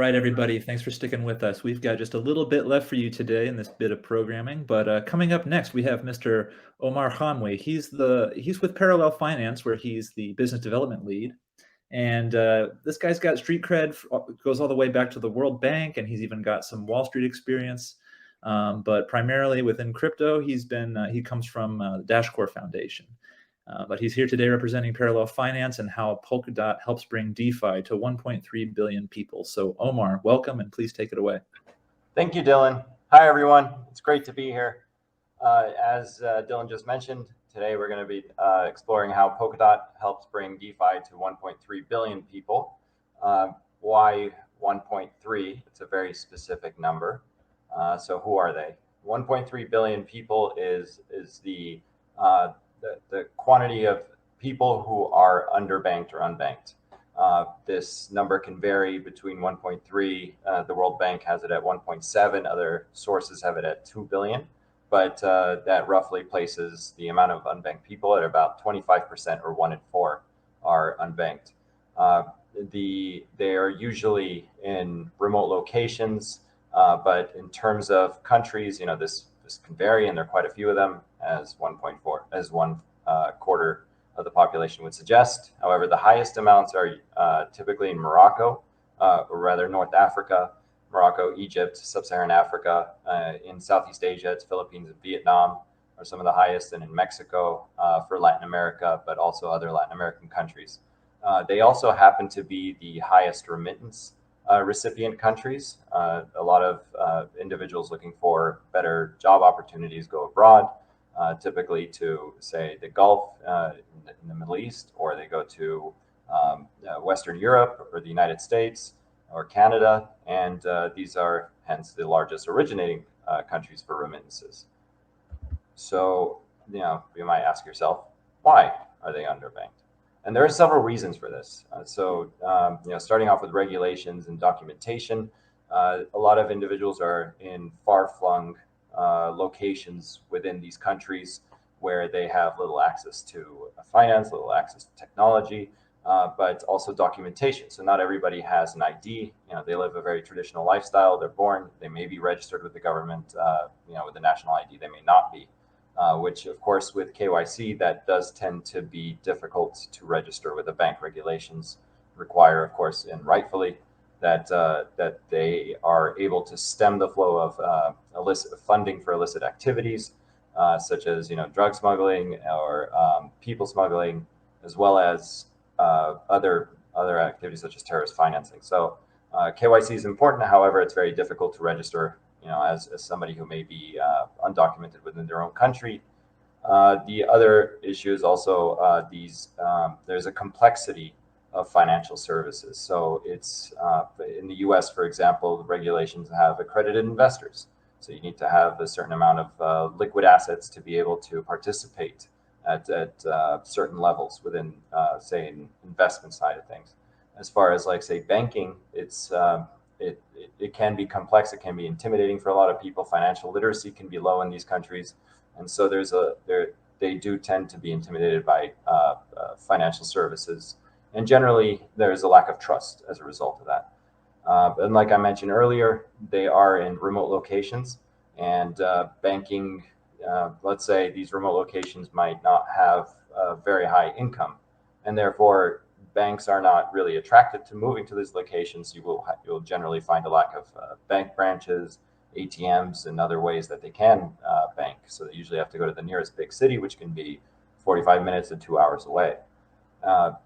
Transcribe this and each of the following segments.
right, everybody. Thanks for sticking with us. We've got just a little bit left for you today in this bit of programming, but coming up next, we have Mr. Omar Hamwi. He's with Parallel Finance, where he's the business development lead, and this guy's got street cred, goes all the way back to the World Bank, and he's even got some Wall Street experience. But primarily within crypto, he comes from the Dashcore Foundation. But he's here today representing Parallel Finance and how Polkadot helps bring DeFi to 1.3 billion people. So Omar, welcome, and please take it away. Thank you, Dylan. Hi, everyone. It's great to be here. As Dylan just mentioned, today we're going to be exploring how Polkadot helps bring DeFi to 1.3 billion people. Why 1.3? It's a very specific number. So who are they? 1.3 billion people is the quantity of people who are underbanked or unbanked. This number can vary between 1.3. The World Bank has it at 1.7. Other sources have it at 2 billion. But that roughly places the amount of unbanked people at about 25%, or 1 in 4 are unbanked. They are usually in remote locations, but in terms of countries, this can vary, and there are quite a few of them, as 1.4, as one quarter of the population would suggest. However, the highest amounts are typically in Morocco, or rather North Africa, Morocco, Egypt, Sub-Saharan Africa. In Southeast Asia, it's Philippines and Vietnam are some of the highest, and in Mexico for Latin America, but also other Latin American countries. They also happen to be the highest remittance recipient countries. A lot of individuals looking for better job opportunities go abroad, typically to, say, the Gulf in the Middle East, or they go to Western Europe or the United States or Canada, and these are hence the largest originating countries for remittances. So, you might ask yourself, why are they underbanked? And there are several reasons for this. Starting off with regulations and documentation, a lot of individuals are in far-flung locations within these countries where they have little access to finance, little access to technology, but also documentation. So not everybody has an ID. They live a very traditional lifestyle. They're born. They may be registered with the government. With a national ID, they may not be. Which, of course, with KYC, that does tend to be difficult to register with the bank. Regulations require, of course, and rightfully, that they are able to stem the flow of illicit funding for illicit activities, such as drug smuggling or people smuggling, as well as other activities such as terrorist financing. So KYC is important. However, it's very difficult to register as somebody who may be undocumented within their own country. The other issue is also there's a complexity of financial services. So it's in the US, for example, the regulations have accredited investors. So you need to have a certain amount of liquid assets to be able to participate at certain levels within, say, an investment side of things. As far as, like, say, banking, it can be complex. It can be intimidating for a lot of people. Financial literacy can be low in these countries, and so they do tend to be intimidated by financial services, and generally there's a lack of trust as a result of that. And like I mentioned earlier, they are in remote locations, and banking. Let's say these remote locations might not have a very high income, and therefore banks are not really attracted to moving to these locations. You'll generally find a lack of bank branches, ATMs, and other ways that they can bank. So they usually have to go to the nearest big city, which can be 45 minutes to 2 hours away.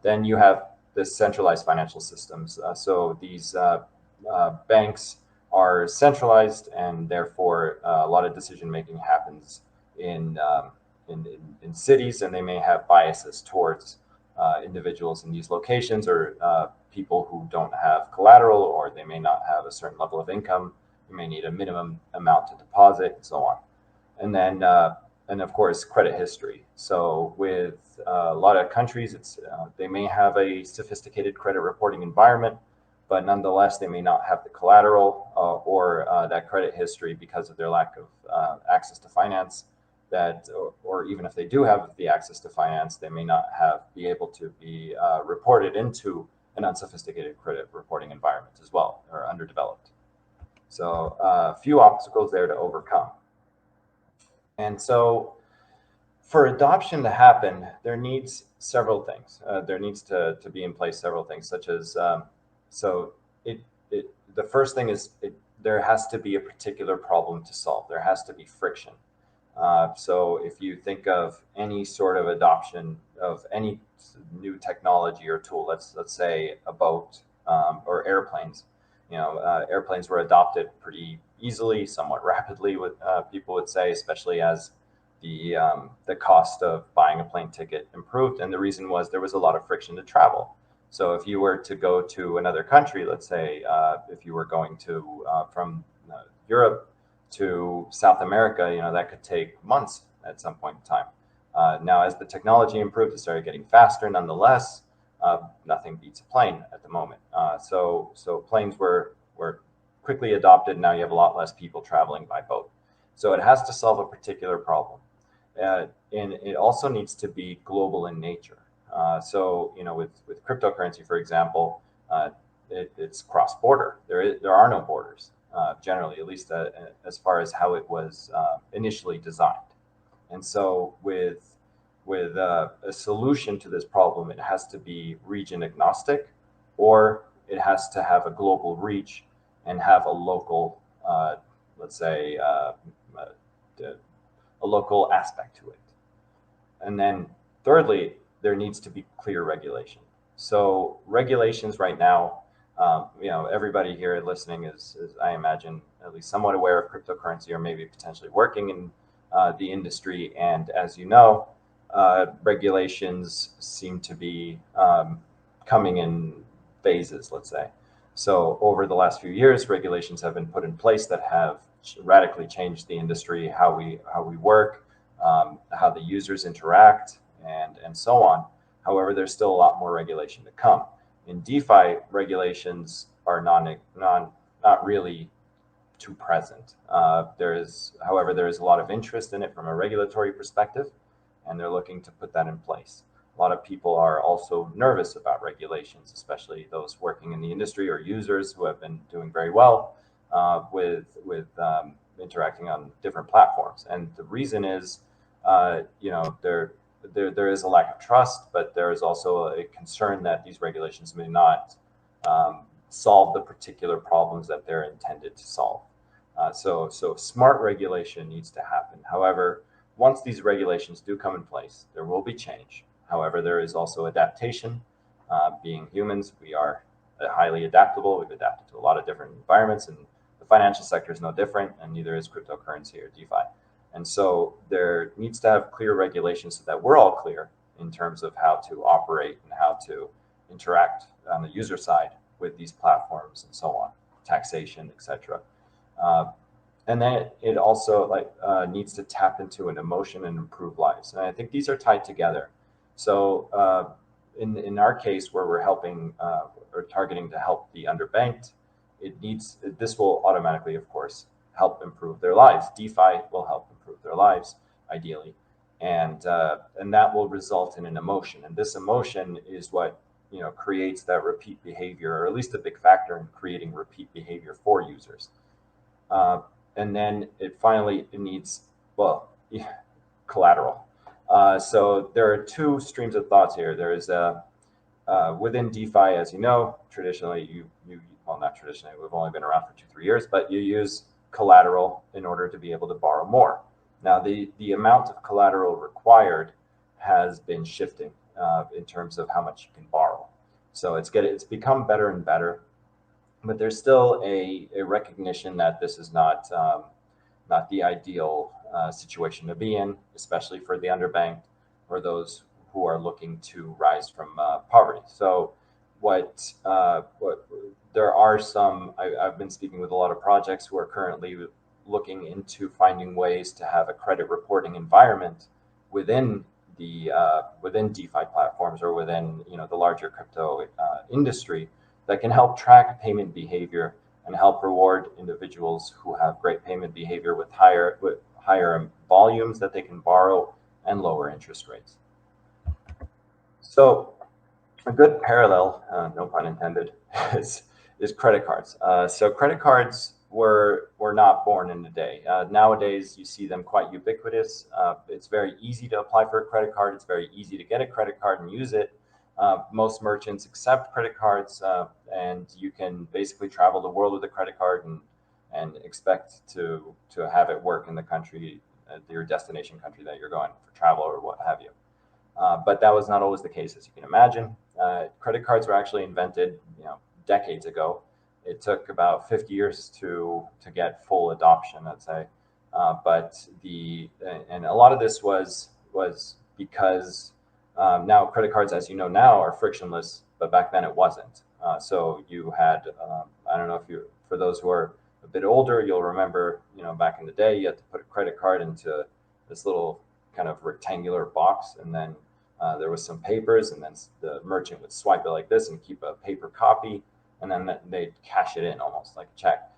Then you have the centralized financial systems. So these banks are centralized, and therefore a lot of decision making happens in cities, and they may have biases towards individuals in these locations, or people who don't have collateral, or they may not have a certain level of income. You may need a minimum amount to deposit, and so on. And then, and of course, credit history. So with a lot of countries, they may have a sophisticated credit reporting environment, but nonetheless, they may not have the collateral or that credit history because of their lack of access to finance. Or even if they do have the access to finance, they may not be able to be reported into an unsophisticated credit reporting environment as well, or underdeveloped. So a few obstacles there to overcome. And so for adoption to happen, there needs several things. There needs to be in place several things, such as, the first thing is there has to be a particular problem to solve. There has to be friction. So if you think of any sort of adoption of any new technology or tool, let's say a boat or airplanes, airplanes were adopted pretty easily, somewhat rapidly, with people would say, especially as the cost of buying a plane ticket improved. And the reason was there was a lot of friction to travel. So if you were to go to another country, let's say if you were going to from Europe to South America, that could take months at some point in time. Now, as the technology improved, it started getting faster. Nonetheless, nothing beats a plane at the moment. So planes were quickly adopted. Now you have a lot less people traveling by boat. So it has to solve a particular problem. And it also needs to be global in nature. With cryptocurrency, for example, it's cross-border. There are no borders, generally, at least as far as how it was initially designed. And so with a solution to this problem, it has to be region agnostic, or it has to have a global reach and have a local, let's say, a local aspect to it. And then thirdly, there needs to be clear regulation. So regulations right now, everybody here listening is, I imagine, at least somewhat aware of cryptocurrency, or maybe potentially working in the industry. And as you know, regulations seem to be coming in phases, let's say. So over the last few years, regulations have been put in place that have radically changed the industry, how we work, how the users interact, and so on. However, there's still a lot more regulation to come. In DeFi, regulations are not really too present. However, there is a lot of interest in it from a regulatory perspective, and they're looking to put that in place. A lot of people are also nervous about regulations, especially those working in the industry or users who have been doing very well with interacting on different platforms. And the reason is, there is a lack of trust, but there is also a concern that these regulations may not solve the particular problems that they're intended to solve. So smart regulation needs to happen. However, once these regulations do come in place, there will be change. However, there is also adaptation. Being humans, we are highly adaptable. We've adapted to a lot of different environments, and the financial sector is no different, and neither is cryptocurrency or DeFi. And so there needs to have clear regulations so that we're all clear in terms of how to operate and how to interact on the user side with these platforms and so on, taxation, etc. And then it also needs to tap into an emotion and improve lives. And I think these are tied together. So in our case, where we're helping or targeting to help the underbanked, this will automatically, of course, help improve their lives. DeFi will help improve their lives, ideally, and that will result in an emotion. And this emotion is what creates that repeat behavior, or at least a big factor in creating repeat behavior for users. And then it needs collateral. So there are two streams of thoughts here. There is within DeFi, as you know, traditionally not traditionally, we've only been around for 2-3 years, but you use collateral in order to be able to borrow more. Now, the amount of collateral required has been shifting in terms of how much you can borrow. So it's become better and better, but there's still a recognition that this is not the ideal situation to be in, especially for the underbanked or those who are looking to rise from poverty. So there are some, I've been speaking with a lot of projects who are currently looking into finding ways to have a credit reporting environment within DeFi platforms, or within the larger crypto industry, that can help track payment behavior and help reward individuals who have great payment behavior with higher volumes that they can borrow and lower interest rates. So A good parallel, no pun intended, is credit cards. So credit cards were not born in a day. Nowadays, you see them quite ubiquitous. It's very easy to apply for a credit card. It's very easy to get a credit card and use it. Most merchants accept credit cards, and you can basically travel the world with a credit card and expect to have it work in the country, your destination country that you're going for travel or what have you. But that was not always the case, as you can imagine. Credit cards were actually invented, decades ago. It took about 50 years to get full adoption, I'd say. And a lot of this was because now credit cards, as you know now, are frictionless, but back then it wasn't. So you had, I don't know if you, for those who are a bit older, you'll remember, back in the day, you had to put a credit card into this little kind of rectangular box, and then there was some papers, and then the merchant would swipe it like this and keep a paper copy, and then they'd cash it in almost like a check.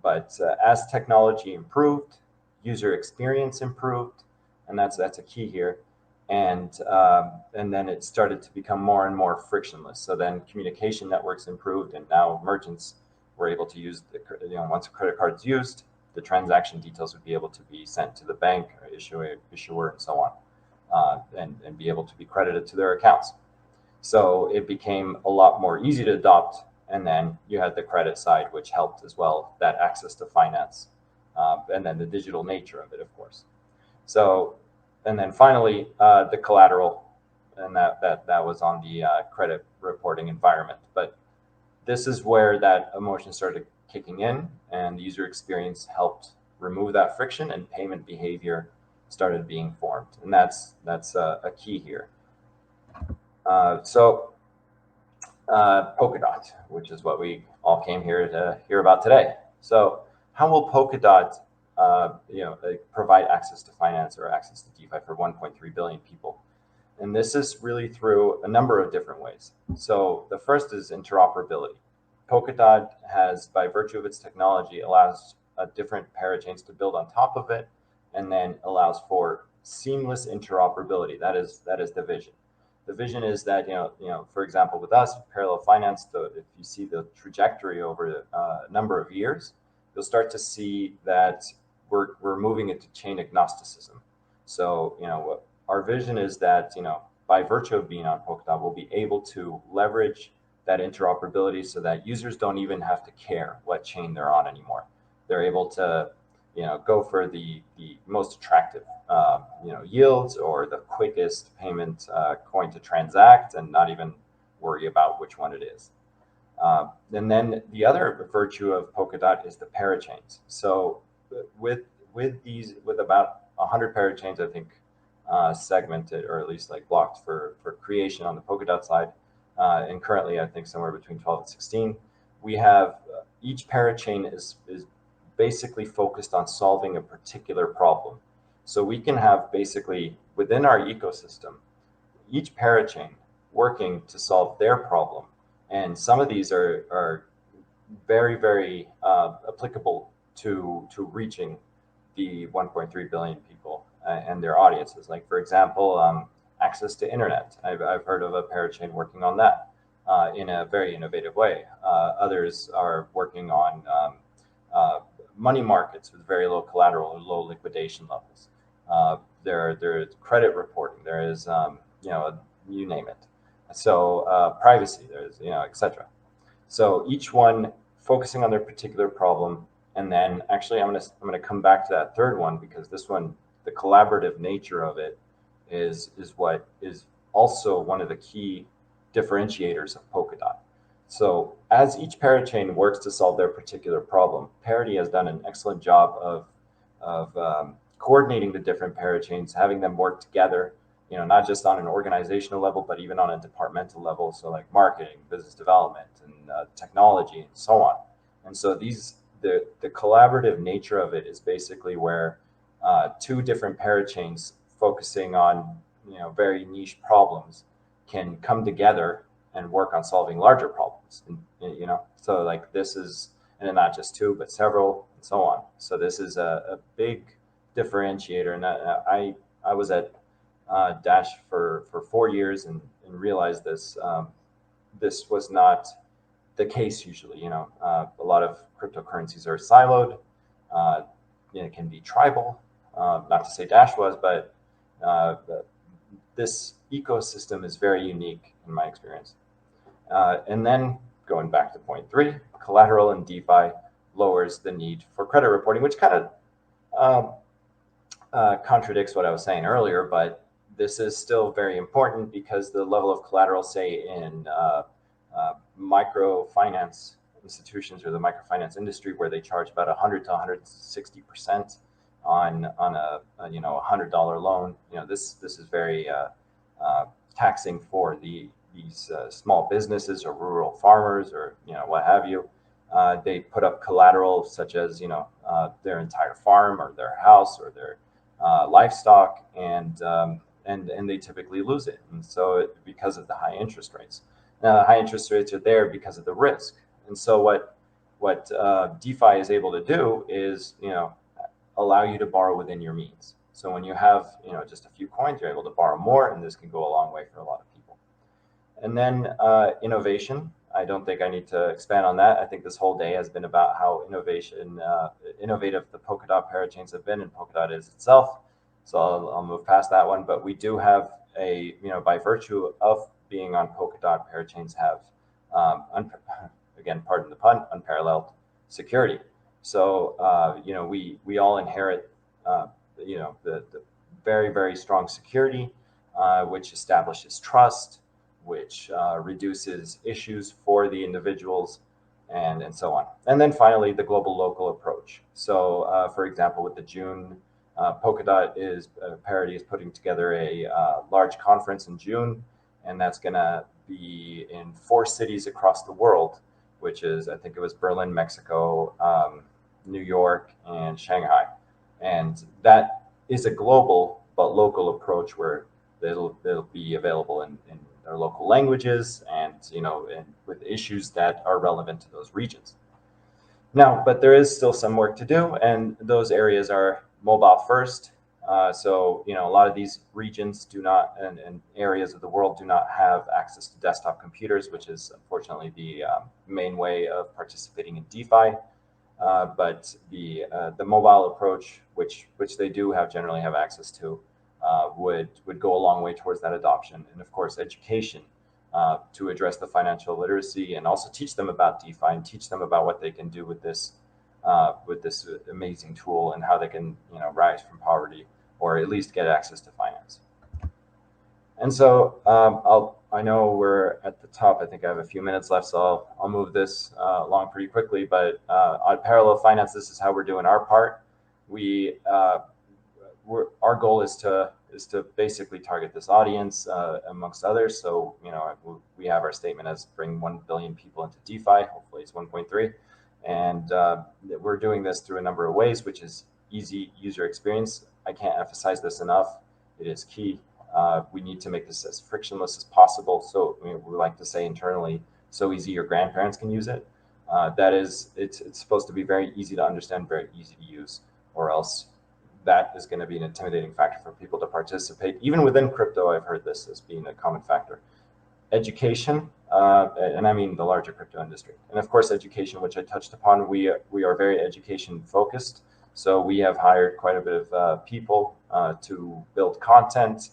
But as technology improved, user experience improved, and that's a key here. And then it started to become more and more frictionless. So then communication networks improved, and now merchants were able to use once a credit card is used, the transaction details would be able to be sent to the bank or issuer, and so on, and be able to be credited to their accounts. So it became a lot more easy to adopt. And then you had the credit side, which helped as well, that access to finance, and then the digital nature of it, of course. So, and then finally, the collateral, and that was on the credit reporting environment. But this is where that emotion started kicking in, and the user experience helped remove that friction, and payment behavior started being formed. And that's a key here. Polkadot, which is what we all came here to hear about today. So how will Polkadot provide access to finance or access to DeFi for 1.3 billion people? And this is really through a number of different ways. So the first is interoperability. Polkadot has, by virtue of its technology, allows different parachains to build on top of it, and then allows for seamless interoperability. That is the vision. The vision is that, for example, with us, Parallel Finance, if you see the trajectory over a number of years, you'll start to see that we're moving into chain agnosticism. So, our vision is that, by virtue of being on Polkadot, we'll be able to leverage that interoperability so that users don't even have to care what chain they're on anymore. They're able to, go for the most attractive, yields, or the quickest payment coin to transact, and not even worry about which one it is. And then the other virtue of Polkadot is the parachains. So with about 100 parachains, I think, segmented, or at least like blocked for creation on the Polkadot side, and currently I think somewhere between 12 and 16, we have each parachain is basically focused on solving a particular problem. So we can have basically within our ecosystem, each parachain working to solve their problem. And some of these are very, very applicable to reaching the 1.3 billion people and their audiences. Like, for example, access to internet. I've heard of a parachain working on that in a very innovative way. Others are working on money markets with very low collateral or low liquidation levels. There's credit reporting. There is, you name it. So privacy, there's, etc. So each one focusing on their particular problem. And then actually I'm gonna come back to that third one, because this one, the collaborative nature of it is what is also one of the key differentiators of Polkadot. So as each parachain works to solve their particular problem, Parity has done an excellent job of coordinating the different parachains, having them work together, not just on an organizational level, but even on a departmental level. So like marketing, business development, and technology, and so on. And so the collaborative nature of it is basically where two different parachains focusing on very niche problems can come together and work on solving larger problems. And, so like this is, and not just two, but several, and so on. So this is a big differentiator. And I was at Dash for 4 years, and and realized this. This was not the case usually. A lot of cryptocurrencies are siloed. It can be tribal. Not to say Dash was, but this ecosystem is very unique in my experience. And then going back to point 3, collateral in DeFi lowers the need for credit reporting, which kind of contradicts what I was saying earlier, but this is still very important because the level of collateral, say in microfinance institutions or the microfinance industry, where they charge about 100 to 160% on a $100 loan, this is very taxing for these small businesses or rural farmers or what have you. They put up collateral such as their entire farm or their house or their livestock, and they typically lose it. And so because of the high interest rates. Now, the high interest rates are there because of the risk. And so what DeFi is able to do is allow you to borrow within your means. So when you have just a few coins, you're able to borrow more, and this can go a long way for a lot of people. And then innovation. I don't think I need to expand on that. I think this whole day has been about how innovative the Polkadot parachains have been, and Polkadot is itself. So I'll move past that one. But we do have by virtue of being on Polkadot, parachains have, again, pardon the pun, unparalleled security. So we all inherit the very, very strong security, which establishes trust, which reduces issues for the individuals, and so on. And then finally, the global local approach. So for example, with the June, Polkadot Parity is putting together a large conference in June, and that's going to be in 4 cities across the world, which is, I think it was Berlin, Mexico, New York, and Shanghai. And that is a global but local approach where they'll be available in their local languages and with issues that are relevant to those regions. Now, but there is still some work to do, and those areas are mobile first. So a lot of these regions do not, and areas of the world do not have access to desktop computers, which is unfortunately the main way of participating in DeFi. But the mobile approach, which they do generally have access to, would go a long way towards that adoption. And of course, education to address the financial literacy and also teach them about DeFi and teach them about what they can do with this amazing tool and how they can rise from poverty or at least get access to finance. And so I know we're at the top. I think I have a few minutes left, so I'll move this along pretty quickly. But on Parallel Finance, this is how we're doing our part. Our goal is to basically target this audience amongst others. So we have our statement as bring 1 billion people into DeFi. Hopefully it's 1.3, and we're doing this through a number of ways, which is easy user experience. I can't emphasize this enough. It is key. We need to make this as frictionless as possible. So we like to say internally, so easy your grandparents can use it. That is, it's supposed to be very easy to understand, very easy to use, or else that is going to be an intimidating factor for people to participate. Even within crypto, I've heard this as being a common factor. Education, and I mean the larger crypto industry. And of course, education, which I touched upon, we are very education focused. So we have hired quite a bit of people to build content,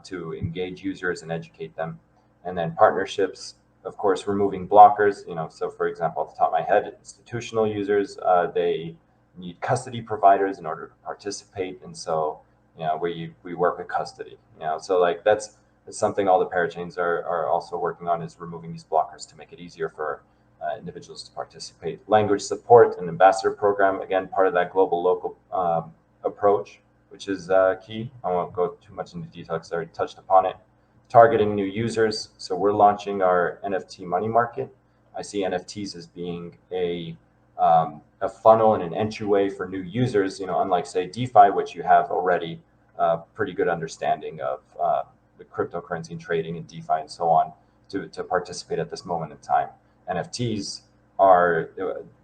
to engage users and educate them. And then partnerships, of course, removing blockers. So for example, off the top of my head, institutional users, they need custody providers in order to participate. And so, we work with custody, so like that's something all the parachains are also working on, is removing these blockers to make it easier for individuals to participate. Language support and ambassador program, again, part of that global local approach, which is key. I won't go too much into detail because I already touched upon it. Targeting new users. So we're launching our NFT money market. I see NFTs as being a funnel and an entryway for new users, unlike say DeFi, which you have already a pretty good understanding of the cryptocurrency and trading and DeFi and so on to participate at this moment in time. NFTs are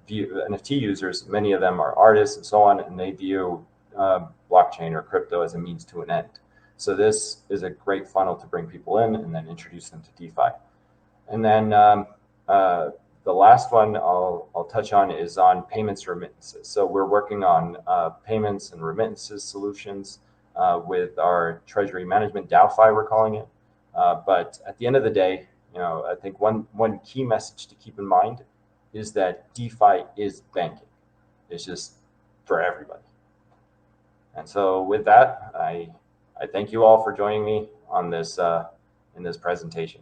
NFT users. Many of them are artists and so on, and they view blockchain or crypto as a means to an end. So this is a great funnel to bring people in and then introduce them to DeFi. And then the last one I'll touch on is on payments remittances. So we're working on payments and remittances solutions with our treasury management, DeFi we're calling it. But at the end of the day, I think one key message to keep in mind is that DeFi is banking. It's just for everybody. And so with that, I thank you all for joining me on this in this presentation.